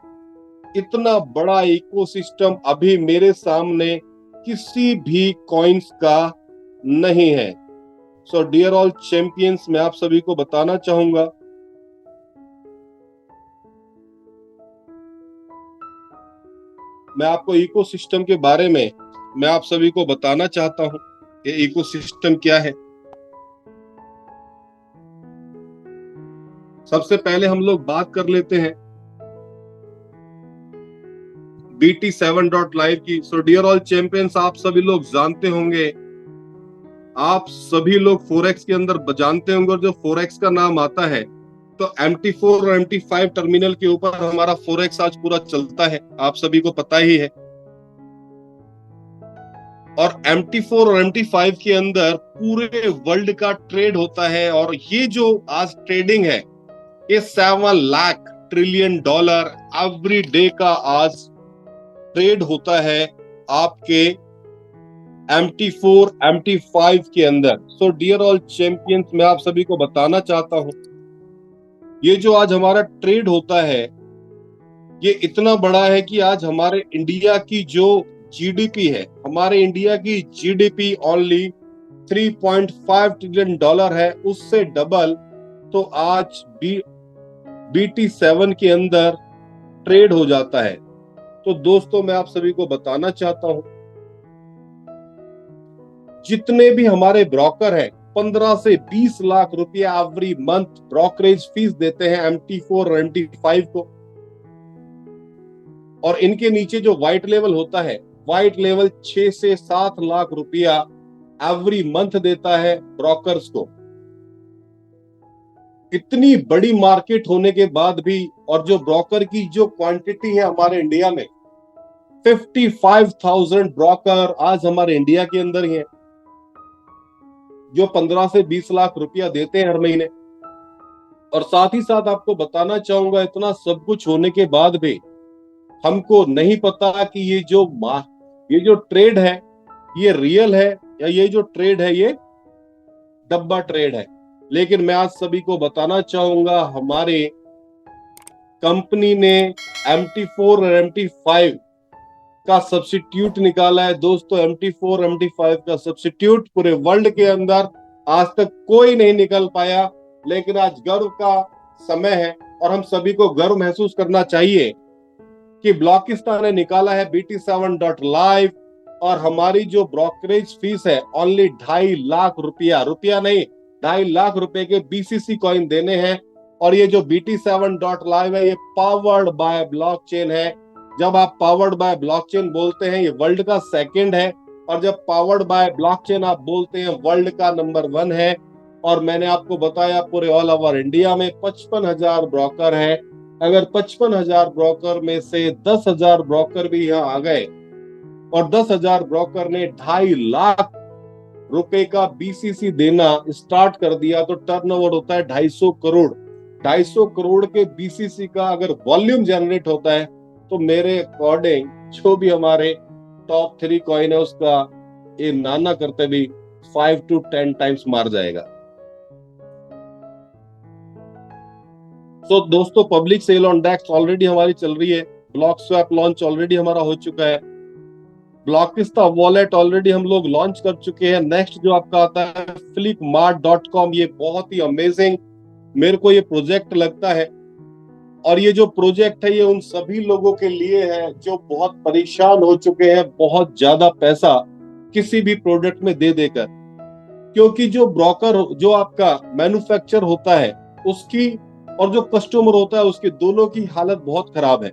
इतना बड़ा इकोसिस्टम अभी मेरे सामने किसी भी कॉइन्स का नहीं है। सो डियर ऑल चैंपियंस, मैं आप सभी को बताना चाहूंगा मैं आपको इकोसिस्टम के बारे में मैं आप सभी को बताना चाहता हूं कि इकोसिस्टम क्या है। सबसे पहले हम लोग बात कर लेते हैं BT7.live की। सो डियर ऑल चैंपियंस, आप सभी लोग जानते होंगे, आप सभी लोग फोरेक्स के अंदर जानते होंगे, और जो फोरेक्स का नाम आता है तो MT4 और MT5 टर्मिनल के ऊपर हमारा फोरेक्स आज पूरा चलता है, आप सभी को पता ही है। और MT4 और MT5 के अंदर पूरे वर्ल्ड का ट्रेड होता है, और ये जो आज ट्रेडिंग है ये 7 lakh trillion dollar every day का आज ट्रेड होता है आपके MT4 MT5 के अंदर। सो डियर ऑल चैंपियंस, मैं आप सभी को बताना चाहता हूं, ये जो आज हमारा ट्रेड होता है ये इतना बड़ा है कि आज हमारे इंडिया की जो जीडीपी है, हमारे इंडिया की जीडीपी ओनली 3.5 ट्रिलियन डॉलर है, उससे डबल तो आज BT7 के अंदर ट्रेड हो जाता है। तो दोस्तों, मैं आप सभी को बताना चाहता हूं, जितने भी हमारे ब्रोकर हैं 15 से 20 लाख रुपया एवरी मंथ ब्रोकरेज फीस देते हैं MT4 और MT5 को। और इनके नीचे जो व्हाइट लेवल होता है, व्हाइट लेवल 6 से 7 लाख रुपया एवरी मंथ देता है ब्रोकर्स को। इतनी बड़ी मार्केट होने के बाद भी, और जो ब्रोकर की जो क्वांटिटी है हमारे इंडिया में, 55,000 ब्रोकर आज हमारे इंडिया के अंदर ही है, जो 15 से 20 लाख रुपया देते हैं हर महीने। और साथ ही साथ आपको बताना चाहूंगा, इतना सब कुछ होने के बाद भी हमको नहीं पता कि ये जो ट्रेड है ये रियल है या ये जो ट्रेड है ये डब्बा ट्रेड है। लेकिन मैं आज सभी को बताना चाहूंगा, हमारे कंपनी ने MT4 और MT5 का सब्स्टिट्यूट निकाला है। दोस्तों, MT4 MT5 का सब्स्टिट्यूट पूरे वर्ल्ड के अंदर आज तक कोई नहीं निकल पाया, लेकिन आज गर्व का समय है और हम सभी को गर्व महसूस करना चाहिए कि ब्लॉकिस्तान ने निकाला है BT7.live, और हमारी जो ब्रोकरेज फीस है ओनली 2.5 लाख रुपया नहीं, 2.5 लाख रुपए के BCC कॉइन देने हैं। और ये जो BT7.live है ये पावर्ड बाय ब्लॉकचेन है। जब आप पावर्ड बाय ब्लॉकचेन बोलते हैं, ये वर्ल्ड का सेकंड है, और जब पावर्ड बाय ब्लॉकचेन आप बोलते हैं, वर्ल्ड का नंबर 1 है। और मैंने आपको बताया पूरे ऑल ओवर इंडिया में 55,000 ब्रोकर हैं। अगर 55,000 ब्रोकर में से 10,000 ब्रोकर भी यहाँ आ गए और 10,000 ब्रोकर ने 2.5 लाख रुपए का BCC देना स्टार्ट कर दिया, तो टर्नओवर होता है 250 करोड़। 250 करोड़ के BCC का अगर वॉल्यूम जनरेट होता है, तो मेरे अकॉर्डिंग जो भी हमारे टॉप 3 कॉइन है उसका ये नाना करते भी 5 to 10 टाइम्स मार जाएगा। तो दोस्तों, public sale on DEXs already हमारी चल रही है, ब्लॉक स्वैप लॉन्च ऑलरेडी हमारा हो चुका है, ब्लॉकिस्ता वॉलेट ऑलरेडी हम लोग लॉन्च कर चुके हैं। नेक्स्ट जो आपका आता है flipmart.com, ये बहुत ही अमेजिंग मेरे को ये प्रोजेक्ट लगता है। और ये जो प्रोजेक्ट है ये उन सभी लोगों के लिए है जो बहुत परेशान हो चुके हैं बहुत ज्यादा पैसा किसी भी प्रोडक्ट में दे देकर, क्योंकि जो ब्रोकर जो आपका मैन्युफैक्चर होता है उसकी और जो कस्टमर होता है उसकी दोनों की हालत बहुत खराब है।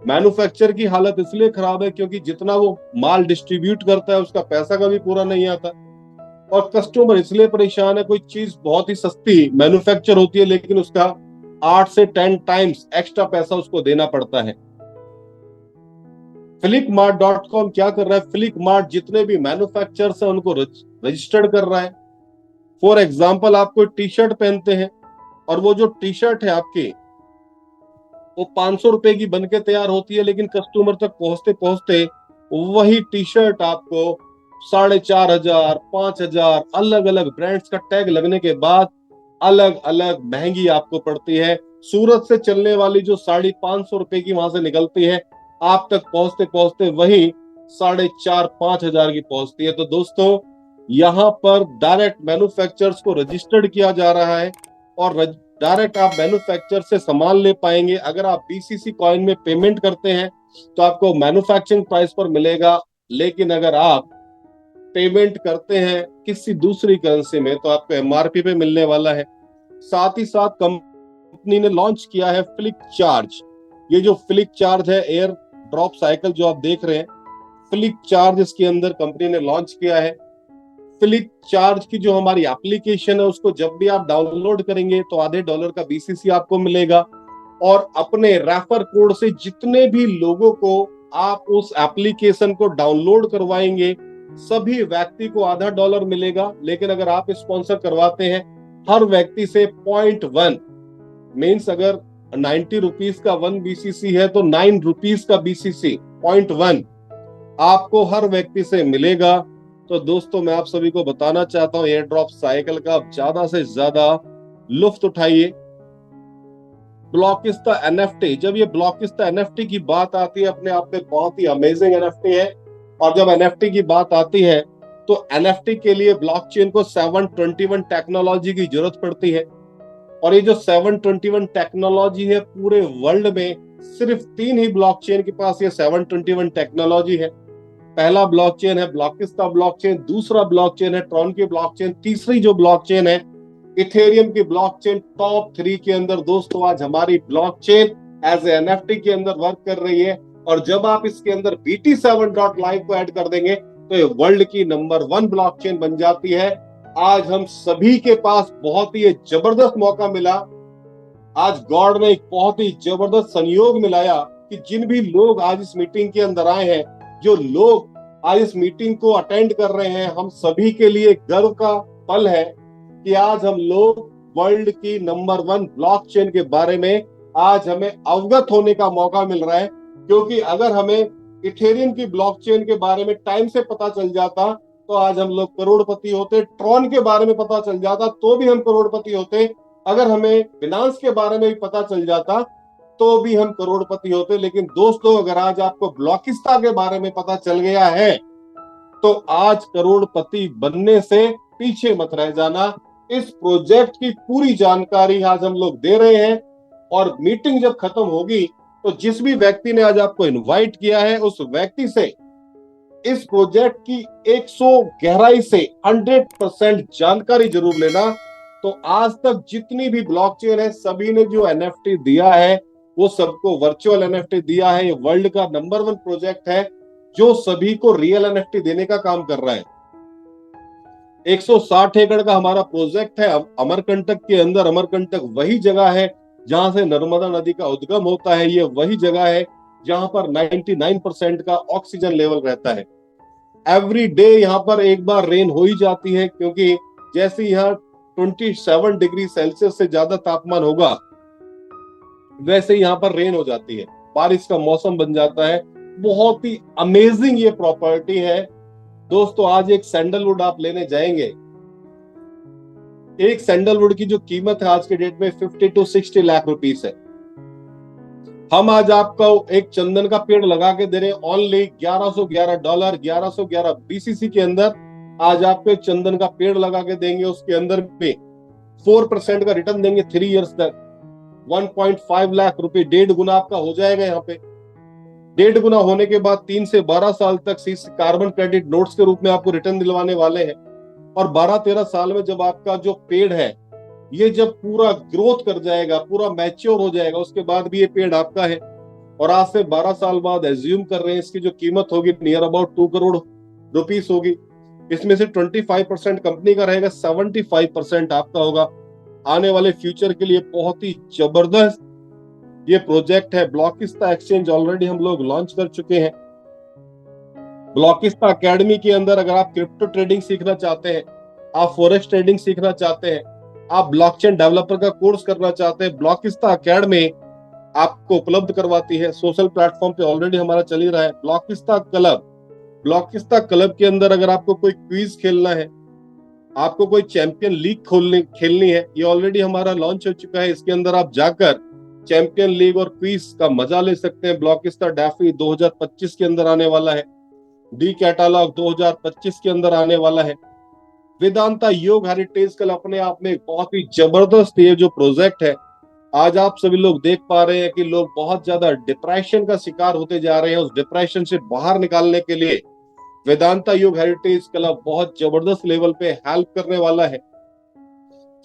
मैन्युफैक्चर की हालत इसलिए खराब है क्योंकि जितना वो माल डिस्ट्रीब्यूट करता है उसका पैसा कभी पूरा नहीं आता, और कस्टमर इसलिए परेशान है, कोई चीज बहुत ही सस्ती मैन्युफैक्चर होती है लेकिन उसका 8 से 10 टाइम्स एक्स्ट्रा पैसा उसको देना पड़ता है। flipmart.com क्या कर रहा है, फ्लिपमार्ट जितने भी मैन्युफैक्चरर्स हैं उनको रजिस्टर्ड कर रहा है। फॉर एग्जाम्पल, आप कोई टी शर्ट पहनते हैं और वो जो टी शर्ट है आपकी वो 500 रुपए की बनके तैयार होती है, लेकिन कस्टमर तक पहुंचते पहुंचते वही टी शर्ट आपको 4,500 5,000 अलग अलग ब्रांड्स का टैग लगने के बाद अलग अलग महंगी आपको पड़ती है। सूरत से चलने वाली जो 550 रुपए की वहां से निकलती है, आप तक पहुंचते पहुंचते वही 4,500 5,000 की पहुंचती है। तो दोस्तों, यहाँ पर डायरेक्ट मैन्युफैक्चरर्स को रजिस्टर्ड किया जा रहा है और डायरेक्ट आप मैन्युफैक्चर से सामान ले पाएंगे। अगर आप बीसीसी कॉइन में पेमेंट करते हैं तो आपको मैन्युफैक्चरिंग प्राइस पर मिलेगा, लेकिन अगर आप पेमेंट करते हैं किसी दूसरी करेंसी में तो आपको एमआरपी पे मिलने वाला है। साथ ही साथ कंपनी ने लॉन्च किया है फ्लिक चार्ज। ये जो फ्लिक चार्ज है, एयर ड्रॉप साइकिल जो आप देख रहे हैं, फ्लिक चार्ज इसके अंदर कंपनी ने लॉन्च किया है। फ्लिक चार्ज की जो हमारी एप्लीकेशन है उसको जब भी आप डाउनलोड करेंगे तो आधे डॉलर का बीसीसी आपको मिलेगा, और अपने रेफर कोड से जितने भी लोगों को आप उस एप्लीकेशन को डाउनलोड करवाएंगे सभी व्यक्ति को आधा डॉलर मिलेगा। लेकिन अगर आप स्पॉन्सर करवाते हैं हर व्यक्ति से 0.1 मीन्स अगर 90 रुपीज का 1 बीसीसी है तो 9 रुपीज का बीसीसी 0.1 आपको हर व्यक्ति से मिलेगा। तो दोस्तों मैं आप सभी को बताना चाहता हूं एयर ड्रॉप साइकिल का आप ज्यादा से ज्यादा लुफ्त उठाइए। ब्लॉकिस्ता एनएफटी, जब ये ब्लॉकिस्ता एनएफटी की बात आती है अपने आप में बहुत ही अमेजिंग एनएफटी है। और जब एनएफटी की बात आती है तो एनएफटी के लिए ब्लॉकचेन को 721 टेक्नोलॉजी की जरूरत पड़ती है। और ये जो 721 टेक्नोलॉजी है पूरे वर्ल्ड में सिर्फ 3 ही ब्लॉकचेन के पास ये 721 टेक्नोलॉजी है। पहला ब्लॉकचेन है ब्लॉकिस्ता ब्लॉकचेन, दूसरा ब्लॉकचेन है ट्रॉन की ब्लॉकचेन, तीसरी जो ब्लॉकचेन है इथेरियम की ब्लॉकचेन। टॉप 3 के अंदर दोस्तों आज हमारी ब्लॉकचेन एज एनएफटी के अंदर वर्क कर रही है। और जब आप इसके अंदर BT7.live को ऐड कर देंगे तो ये वर्ल्ड की नंबर 1 ब्लॉकचेन बन जाती है। आज हम सभी के पास बहुत ही जबरदस्त मौका मिला। आज गॉड ने एक बहुत ही जबरदस्त संयोग मिलाया कि जिन भी लोग आज इस मीटिंग के अंदर आए हैं, जो लोग आज इस मीटिंग को अटेंड कर रहे हैं, हम सभी के लिए गर्व का पल है कि आज हम लोग वर्ल्ड की नंबर 1 ब्लॉकचेन के बारे में आज हमें अवगत होने का मौका मिल रहा है। क्योंकि अगर हमें इथेरियम की ब्लॉकचेन के बारे में टाइम से पता चल जाता तो आज हम लोग करोड़पति होते। ट्रॉन के बारे में पता चल जाता तो भी हम करोड़पति होते। अगर हमें बिनांस के बारे में भी पता चल जाता तो भी हम करोड़पति होते। लेकिन दोस्तों अगर आज आपको ब्लॉकिस्ता के बारे में पता चल गया है तो आज करोड़पति बनने से पीछे मत रह जाना। इस प्रोजेक्ट की पूरी जानकारी आज हम लोग दे रहे हैं और मीटिंग जब खत्म होगी तो जिस भी व्यक्ति ने आज आपको इनवाइट किया है उस व्यक्ति से इस प्रोजेक्ट की 100 गहराई से 100% जानकारी जरूर लेना। तो आज तक जितनी भी ब्लॉकचेन है सभी ने जो एनएफटी दिया है वो सबको वर्चुअल एनएफटी दिया है। ये वर्ल्ड का नंबर 1 प्रोजेक्ट है जो सभी को रियल एनएफटी देने का काम कर रहा है। 160 एकड़ का हमारा प्रोजेक्ट है अमरकंटक के अंदर। अमरकंटक वही जगह है जहां से नर्मदा नदी का उद्गम होता है। ये वही जगह है जहां पर 99% का ऑक्सीजन लेवल रहता है। एवरी डे यहाँ पर एक बार रेन हो ही जाती है, क्योंकि जैसे यहाँ 27 डिग्री सेल्सियस से ज्यादा तापमान होगा वैसे यहाँ पर रेन हो जाती है, बारिश का मौसम बन जाता है। बहुत ही अमेजिंग ये प्रॉपर्टी है दोस्तों। आज एक सैंडलवुड आप लेने जाएंगे, एक सैंडलवुड की जो कीमत है आज के डेट में 50 to 60 लाख रुपीस है। हम आज आपको एक चंदन का पेड़ लगा के दे रहे हैं ओनली $1111, 1111 बीसीसी के अंदर। आज आपको एक चंदन का पेड़ लगा के देंगे, उसके अंदर भी 4% का रिटर्न देंगे 3 इयर्स तक। 1.5 लाख रुपए, 1.5 गुना आपका हो जाएगा। यहाँ पे 1.5 गुना होने के बाद 3 से 12 साल तक कार्बन क्रेडिट नोट्स के रूप में आपको रिटर्न दिलवाने वाले हैं। और 12-13 साल में जब आपका जो पेड़ है ये जब पूरा ग्रोथ कर जाएगा, पूरा मैच्योर हो जाएगा, उसके बाद भी ये पेड़ आपका है। और आज से 12 साल बाद एज्यूम कर रहे हैं इसकी जो कीमत होगी नियर अबाउट 2 करोड़ रुपीस होगी। इसमें से 25% कंपनी का रहेगा, 75% आपका होगा। आने वाले फ्यूचर के लिए बहुत ही जबरदस्त ये प्रोजेक्ट है। ब्लॉकिस्ता एक्सचेंज ऑलरेडी हम लोग लॉन्च कर चुके हैं। ब्लॉकिस्ता एकेडमी के अंदर अगर आप क्रिप्टो ट्रेडिंग सीखना चाहते हैं, आप फॉरेक्स ट्रेडिंग सीखना चाहते हैं, आप ब्लॉकचेन डेवलपर का कोर्स करना चाहते हैं, ब्लॉकिस्ता एकेडमी आपको उपलब्ध करवाती है। सोशल प्लेटफॉर्म पे ऑलरेडी हमारा चल ही रहा है ब्लॉकिस्ता क्लब। ब्लॉकिस्ता क्लब के अंदर अगर आपको कोई क्विज खेलना है, आपको कोई चैंपियन लीग खेलनी है, ये ऑलरेडी हमारा लॉन्च हो चुका है। इसके अंदर आप जाकर चैंपियन लीग और क्विज का मजा ले सकते हैं। ब्लॉकिस्ता डैफी 2025 के अंदर आने वाला है, डी कैटालॉग 2025 के अंदर आने वाला है। वेदांता योग हेरिटेज क्लब अपने आप में एक बहुत ही जबरदस्त ये जो प्रोजेक्ट है, आज आप सभी लोग देख पा रहे हैं कि लोग बहुत ज्यादा डिप्रेशन का शिकार होते जा रहे हैं। उस डिप्रेशन से बाहर निकालने के लिए वेदांता योग हेरिटेज क्लब बहुत जबरदस्त लेवल पे हेल्प करने वाला है,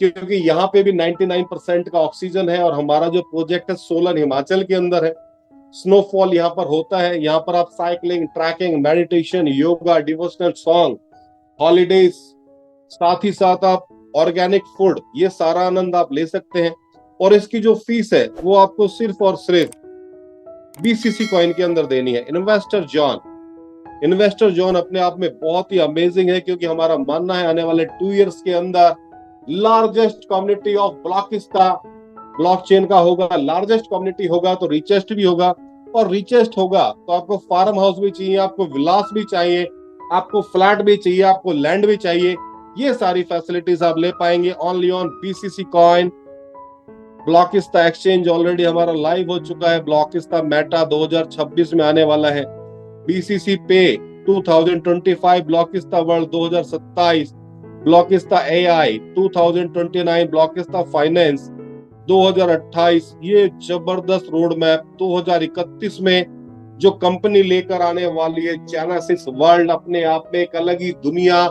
क्योंकि यहाँ पे भी 99% का ऑक्सीजन है। और हमारा जो प्रोजेक्ट है सोलन हिमाचल के अंदर है। स्नोफॉल यहाँ पर होता है। यहाँ पर आप cycling, trekking, meditation, yoga, devotional song, holidays, साथ ही साथ आप ऑर्गेनिक फूड, ये सारा आनंद आप ले सकते हैं। और इसकी जो फीस है वो आपको सिर्फ और सिर्फ बीसीसी कॉइन के अंदर देनी है। इन्वेस्टर जॉन अपने आप में बहुत ही अमेजिंग है, क्योंकि हमारा मानना है आने वाले 2 इयर्स के अंदर लार्जेस्ट कम्युनिटी ऑफ ब्लॉकिस्ता ब्लॉकचेन का होगा। लार्जेस्ट कम्युनिटी होगा तो रिचेस्ट भी होगा, और रिचेस्ट होगा तो आपको फार्म हाउस भी चाहिए, आपको विलास भी चाहिए, आपको फ्लैट भी चाहिए, आपको लैंड भी चाहिए। ये सारी फैसिलिटीज आप ले पाएंगे only on BCC coin. Blockista exchange already हमारा लाइव हो चुका है। ब्लॉकिस्ता मेटा 2026 में आने वाला है। बीसीसी पे 2025, ब्लॉकिस्ता वर्ल्ड 2027, ब्लॉकिस्ता एआई 2029, ब्लॉकिस्ता फाइनेंस 2028। ये जबरदस्त रोड मैप 2031 में जो कंपनी लेकर आने वाली है, जेनेसिस वर्ल्ड, अपने आप में एक अलग ही दुनिया।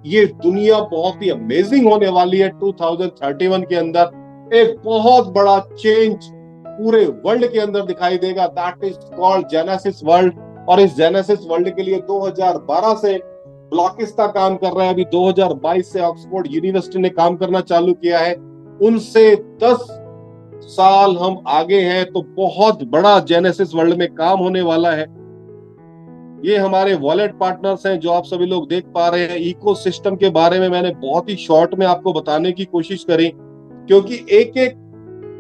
ये दुनिया बहुत ही अमेजिंग होने वाली है। 2031 के अंदर एक बहुत बड़ा चेंज पूरे वर्ल्ड के अंदर दिखाई देगा। That is called genesis world. और इस जेनेसिस वर्ल्ड के लिए 2012 से ब्लॉकिस्ता काम कर रहा है। अभी 2022 से ऑक्सफोर्ड यूनिवर्सिटी ने काम करना चालू किया है। उनसे 10 साल हम आगे हैं, तो बहुत बड़ा जेनेसिस वर्ल्ड में काम होने वाला है। ये हमारे वॉलेट पार्टनर्स हैं जो आप सभी लोग देख पा रहे हैं। इकोसिस्टम के बारे में मैंने बहुत ही शॉर्ट में आपको बताने की कोशिश करी, क्योंकि एक एक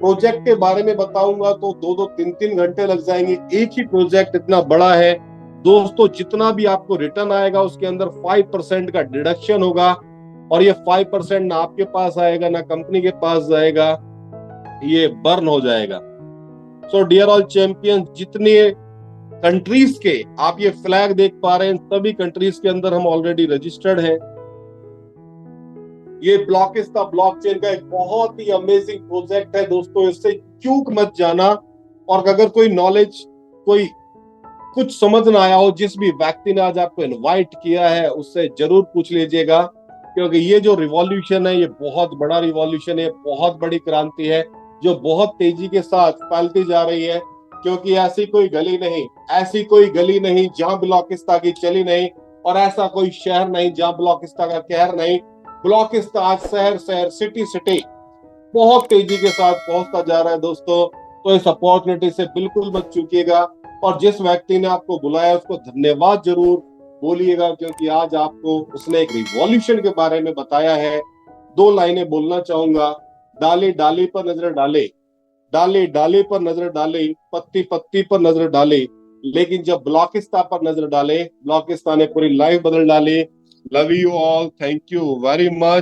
प्रोजेक्ट के बारे में बताऊंगा तो 2-2, 3-3 घंटे लग जाएंगे। एक ही प्रोजेक्ट इतना बड़ा है दोस्तों। जितना भी आपको रिटर्न आएगा उसके अंदर 5% का डिडक्शन होगा, और ये 5% ना आपके पास आएगा ना कंपनी के पास जाएगा, ये बर्न हो जाएगा। सो डियर ऑल चैंपियंस, जितने कंट्रीज के आप ये फ्लैग देख पा रहे हैं, सभी कंट्रीज के अंदर हम ऑलरेडी रजिस्टर्ड हैं। ये ब्लॉकिस्ता ब्लॉकचेन का एक बहुत ही अमेजिंग प्रोजेक्ट है दोस्तों, इससे चूक मत जाना। और अगर कोई नॉलेज, कोई कुछ समझ ना आया हो, जिस भी व्यक्ति ने आज आपको इनवाइट किया है उससे जरूर पूछ लीजिएगा, क्योंकि ये जो रिवॉल्यूशन है ये बहुत बड़ा रिवॉल्यूशन है, बहुत बड़ी क्रांति है जो बहुत तेजी के साथ फैलती जा रही है। क्योंकि ऐसी कोई गली नहीं जहां ब्लॉकिस्ता की चली नहीं, और ऐसा कोई शहर नहीं जहां ब्लॉकिस्ता का कहर नहीं। ब्लॉकिस्ता आज शहर सिटी बहुत तेजी के साथ पहुंचता जा रहा है दोस्तों। तो इस अपॉर्चुनिटी से बिल्कुल मत चूकिएगा, और जिस व्यक्ति ने आपको बुलाया उसको धन्यवाद जरूर बोलिएगा, क्योंकि आज आपको उसने एक रिवॉल्यूशन के बारे में बताया है। 2 लाइनें बोलना चाहूंगा। डाली डाली पर नजर डाले, डाली डाली पर नजर डाले, पत्ती पत्ती पर नजर डाले, लेकिन जब ब्लॉकिस्ता पर नजर डाले, ब्लॉकिस्ता ने पूरी लाइफ बदल डाली। Love you all, thank you very much.